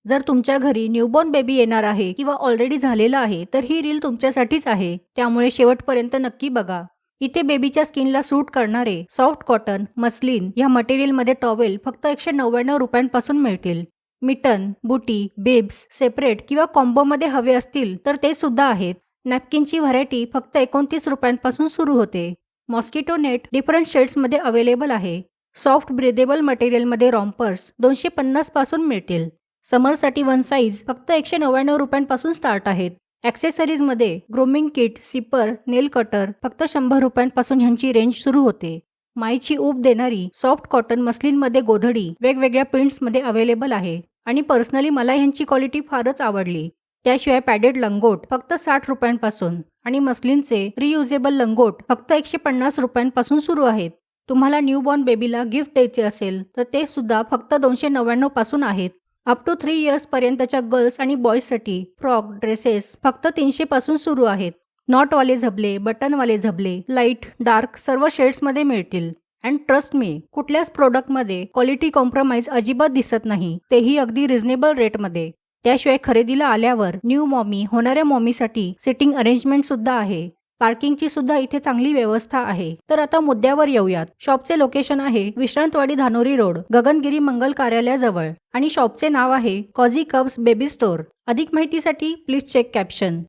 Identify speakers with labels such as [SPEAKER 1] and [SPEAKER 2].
[SPEAKER 1] जर तुमच्या घरी न्यूबॉर्न बेबी येणार आहे किंवा ऑलरेडी झालेला आहे तर ही रील तुमच्यासाठीच आहे, त्यामुळे शेवटपर्यंत नक्की बघा. इथे बेबीच्या स्किनला सूट करणारे सॉफ्ट कॉटन, मस्लिन या मटेरियलमध्ये टॉवेल फक्त 199 रुपयांपासून मिळतील. मिटन, बुटी, बिब्स सेपरेट किंवा कॉम्बोमध्ये हवे असतील तर ते सुद्धा आहेत. नॅपकिनची व्हरायटी फक्त 29 रुपयांपासून सुरू होते. मॉस्किटो नेट डिफरंट शेड्समध्ये अवेलेबल आहे. सॉफ्ट ब्रिदेबल मटेरियलमध्ये रॉम्पर्स 250 पासून मिळतील. समरसाठी वन साईज फक्त 199 रुपयांपासून स्टार्ट आहेत. ॲक्सेसरीजमध्ये ग्रूमिंग किट, सिपर, नेल कटर फक्त 100 रुपयांपासून ह्यांची रेंज सुरू होते. माईची ऊब देणारी सॉफ्ट कॉटन मस्लिनमध्ये गोधडी वेगवेगळ्या प्रिंट्समध्ये अवेलेबल आहे आणि पर्सनली मला ह्यांची क्वालिटी फारच आवडली. त्याशिवाय पॅडेड लंगोट फक्त 60 रुपयांपासून आणि मस्लिनचे रियुजेबल लंगोट फक्त 150 रुपयांपासून सुरू आहेत. तुम्हाला न्यूबॉर्न बेबीला गिफ्ट द्यायचे असेल तर ते सुद्धा फक्त 299 पासून आहेत. अप टू 3 इयर्स पर्यंतच्या गर्ल्स आणि बॉयजसाठी फ्रॉक, ड्रेसेस फक्त 300 पासून सुरू आहेत. नॉटवाले झबले, बटनवाले झबले, लाईट, डार्क सर्व शेड्समध्ये मिळतील. अँड ट्रस्ट मी, कुठल्याच प्रोडक्टमध्ये क्वालिटी कॉम्प्रोमाइज अजिबात दिसत नाही, तेही अगदी रिझनेबल रेटमध्ये. त्याशिवाय खरेदीला आल्यावर न्यू मॉमी होणाऱ्या मॉमीसाठी सिटिंग अरेंजमेंट सुद्धा आहे. पार्किंगची सुद्धा इथे चांगली व्यवस्था आहे. तर आता मुद्द्यावर येऊयात. शॉपचे लोकेशन आहे विश्रांतवाडी धानोरी रोड, गगनगिरी मंगल कार्यालयाजवळ आणि शॉपचे नाव आहे कॉझी कब्स बेबी स्टोअर. अधिक माहितीसाठी प्लीज चेक कॅप्शन.